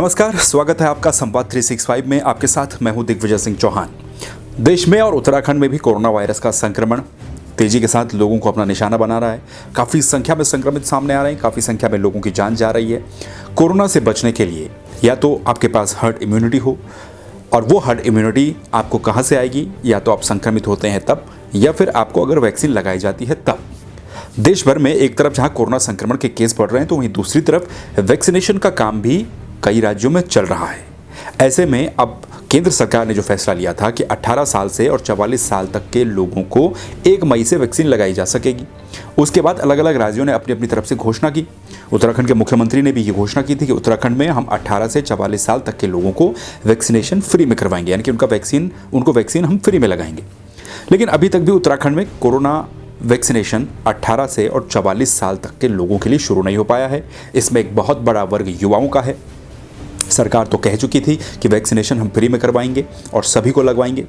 नमस्कार, स्वागत है आपका संवाद 365 में। आपके साथ मैं हूं दिग्विजय सिंह चौहान। देश में और उत्तराखंड में भी कोरोना वायरस का संक्रमण तेजी के साथ लोगों को अपना निशाना बना रहा है। काफ़ी संख्या में संक्रमित सामने आ रहे हैं, काफ़ी संख्या में लोगों की जान जा रही है। कोरोना से बचने के लिए या तो आपके पास हर्ड इम्यूनिटी हो, और वो हर्ड इम्यूनिटी आपको कहाँ से आएगी? या तो आप संक्रमित होते हैं तब, या फिर आपको अगर वैक्सीन लगाई जाती है तब। देश भर में एक तरफ जहाँ कोरोना संक्रमण के केस बढ़ रहे हैं, तो वहीं दूसरी तरफ वैक्सीनेशन का काम भी कई राज्यों में चल रहा है। ऐसे में अब केंद्र सरकार ने जो फैसला लिया था कि 18 साल से और 44 साल तक के लोगों को 1 मई से वैक्सीन लगाई जा सकेगी। उसके बाद अलग अलग राज्यों ने अपनी अपनी तरफ से घोषणा की। उत्तराखंड के मुख्यमंत्री ने भी ये घोषणा की थी कि उत्तराखंड में हम 18 से 44 साल तक के लोगों को वैक्सीनेशन फ्री में करवाएंगे, यानी कि उनको वैक्सीन हम फ्री में लगाएंगे। लेकिन अभी तक भी उत्तराखंड में कोरोना वैक्सीनेशन 18 से और 44 साल तक के लोगों के लिए शुरू नहीं हो पाया है। इसमें एक बहुत बड़ा वर्ग युवाओं का है। सरकार तो कह चुकी थी कि वैक्सीनेशन हम फ्री में करवाएंगे और सभी को लगवाएंगे।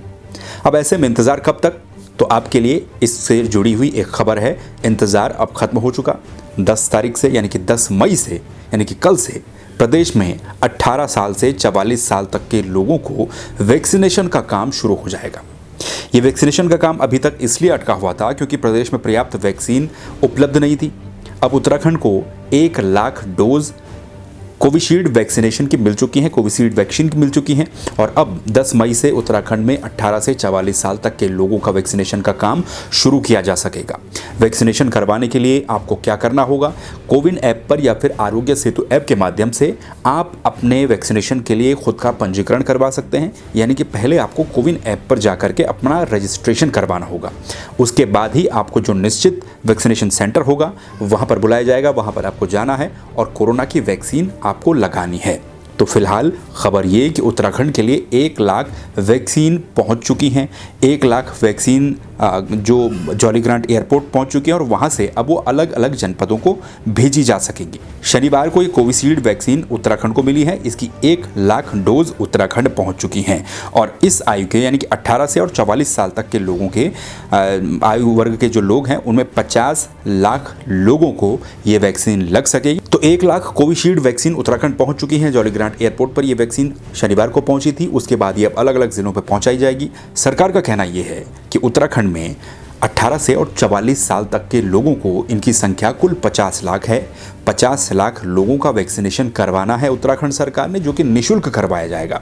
अब ऐसे में इंतज़ार कब तक? तो आपके लिए इससे जुड़ी हुई एक खबर है। इंतज़ार अब खत्म हो चुका। 10 तारीख से, यानी कि 10 मई से, यानी कि कल से प्रदेश में 18 साल से 44 साल तक के लोगों को वैक्सीनेशन का काम शुरू हो जाएगा। ये वैक्सीनेशन का काम अभी तक इसलिए अटका हुआ था क्योंकि प्रदेश में पर्याप्त वैक्सीन उपलब्ध नहीं थी। अब उत्तराखंड को 1 लाख डोज कोविशील्ड वैक्सीनेशन की मिल चुकी हैं, कोविशील्ड वैक्सीन की मिल चुकी हैं। और अब 10 मई से उत्तराखंड में 18 से 44 साल तक के लोगों का वैक्सीनेशन का काम शुरू किया जा सकेगा। वैक्सीनेशन करवाने के लिए आपको क्या करना होगा? कोविन ऐप पर या फिर आरोग्य सेतु ऐप के माध्यम से आप अपने वैक्सीनेशन के लिए खुद का पंजीकरण करवा सकते हैं। यानी कि पहले आपको कोविन ऐप पर जा करके अपना रजिस्ट्रेशन करवाना होगा। उसके बाद ही आपको जो निश्चित वैक्सीनेशन सेंटर होगा वहाँ पर बुलाया जाएगा, वहाँ पर आपको जाना है और कोरोना की वैक्सीन आपको लगानी है। तो फिलहाल खबर ये कि उत्तराखंड के लिए 1 लाख वैक्सीन पहुंच चुकी हैं। 1 लाख वैक्सीन जो जॉलीग्रांट एयरपोर्ट पहुंच चुकी है और वहां से अब वो अलग अलग जनपदों को भेजी जा सकेंगी। शनिवार को ये कोविशील्ड वैक्सीन उत्तराखंड को मिली है। इसकी 1 लाख डोज उत्तराखंड पहुंच चुकी हैं। और इस आयु के, यानी कि 18 से और 44 साल तक के लोगों के आयु वर्ग के जो लोग हैं उनमें 50 लाख लोगों को ये वैक्सीन लग सकेगी। तो 1 लाख कोविशील्ड वैक्सीन उत्तराखंड पहुंच चुकी है। जॉलीग्रांट एयरपोर्ट पर यह वैक्सीन शनिवार को पहुंची थी। उसके बाद ये अब अलग अलग जिलों पर पहुंचाई जाएगी। सरकार का कहना यह है कि उत्तराखंड में 18 से और 44 साल तक के लोगों को, इनकी संख्या कुल 50 लाख है। 50 लाख लोगों का वैक्सीनेशन करवाना है उत्तराखंड सरकार ने, जो कि निःशुल्क करवाया जाएगा।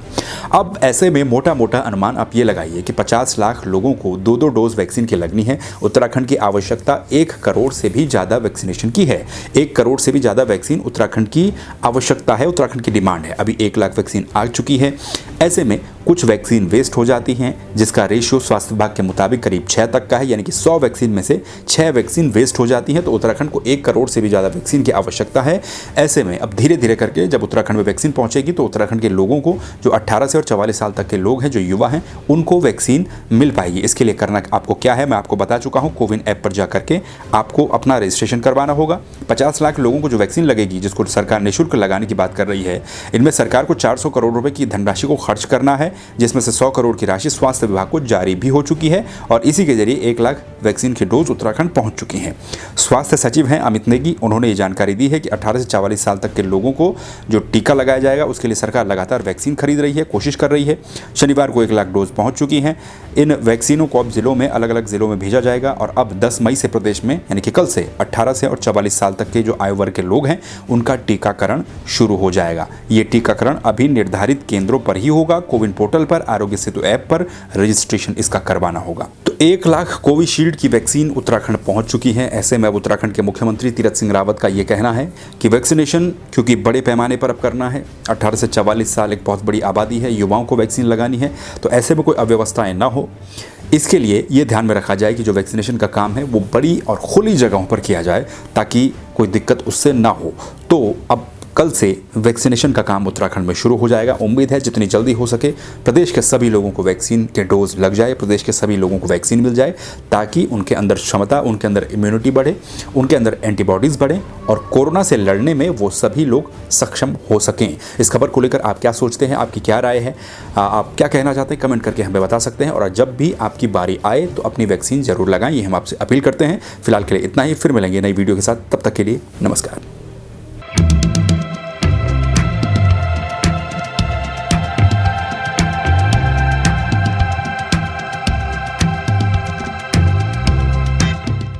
अब ऐसे में मोटा मोटा अनुमान आप ये लगाइए कि 50 लाख लोगों को 2-2 डोज वैक्सीन की लगनी है। उत्तराखंड की आवश्यकता 1 करोड़ से भी ज़्यादा वैक्सीनेशन की है। 1 करोड़ से भी ज़्यादा वैक्सीन उत्तराखंड की आवश्यकता है, उत्तराखंड की डिमांड है। अभी 1 लाख वैक्सीन आ चुकी है। ऐसे में कुछ वैक्सीन वेस्ट हो जाती हैं, जिसका रेशियो स्वास्थ्य विभाग के मुताबिक करीब 6 तक का है। यानी कि 100 वैक्सीन में से 6 वैक्सीन वेस्ट हो जाती हैं। तो उत्तराखंड को 1 करोड़ से भी ज़्यादा वैक्सीन की आवश्यकता है। ऐसे में अब धीरे धीरे करके जब उत्तराखंड में वैक्सीन पहुंचेगी तो उत्तराखंड के लोगों को, जो 18 से और 44 साल तक के लोग हैं, जो युवा हैं, उनको वैक्सीन मिल पाएगी। इसके लिए करना आपको क्या है, मैं आपको बता चुका हूं। कोविन ऐप पर जाकर के आपको अपना रजिस्ट्रेशन करवाना होगा। 50 लाख लोगों को जो वैक्सीन लगेगी, जिसको सरकार निःशुल्क लगाने की बात कर रही है, इनमें सरकार को 400 करोड़ रुपए की धनराशि को खर्च करना है, जिसमें से 100 करोड़ की राशि स्वास्थ्य विभाग को जारी भी हो चुकी है। और इसी के जरिए 1 लाख वैक्सीन की डोज उत्तराखंड पहुंच चुकी हैं। स्वास्थ्य सचिव हैं अमित नेगी, उन्होंने ये जानकारी दी है कि 18 से 44 साल तक के लोगों को जो टीका लगाया जाएगा उसके लिए सरकार लगातार वैक्सीन खरीद रही है, कोशिश कर रही है। शनिवार को 1 लाख डोज पहुंच चुकी हैं। इन वैक्सीनों को अब जिलों में, अलग अलग जिलों में भेजा जाएगा। और अब 10 मई से प्रदेश में, यानी कि कल से, 18 से और 44 साल तक के जो आयु वर्ग के लोग हैं उनका टीकाकरण शुरू हो जाएगा। ये टीकाकरण अभी निर्धारित केंद्रों पर ही होगा। कोविन पोर्टल पर, आरोग्य सेतु ऐप पर रजिस्ट्रेशन इसका करवाना होगा। तो 1 लाख कोविशील्ड की वैक्सीन उत्तराखंड पहुंच चुकी है। ऐसे में अब उत्तराखंड के मुख्यमंत्री तीरथ सिंह रावत का ये कहना है कि वैक्सीनेशन क्योंकि बड़े पैमाने पर अब करना है, 18 से 44 साल एक बहुत बड़ी आबादी है, युवाओं को वैक्सीन लगानी है, तो ऐसे में कोई अव्यवस्थाएं ना हो, इसके लिए ये ध्यान में रखा जाए कि जो वैक्सीनेशन का काम है वो बड़ी और खुली जगहों पर किया जाए, ताकि कोई दिक्कत उससे ना हो। तो अब कल से वैक्सीनेशन का काम उत्तराखंड में शुरू हो जाएगा। उम्मीद है जितनी जल्दी हो सके प्रदेश के सभी लोगों को वैक्सीन के डोज लग जाए, प्रदेश के सभी लोगों को वैक्सीन मिल जाए, ताकि उनके अंदर क्षमता, उनके अंदर इम्यूनिटी बढ़े, उनके अंदर एंटीबॉडीज़ बढ़े और कोरोना से लड़ने में वो सभी लोग सक्षम हो सकें। इस खबर को लेकर आप क्या सोचते हैं, आपकी क्या राय है, आप क्या कहना चाहते हैं, कमेंट करके हमें बता सकते हैं। और जब भी आपकी बारी आए तो अपनी वैक्सीन जरूर लगाएं, ये हम आपसे अपील करते हैं। फिलहाल के लिए इतना ही, फिर मिलेंगे नई वीडियो के साथ। तब तक के लिए नमस्कार।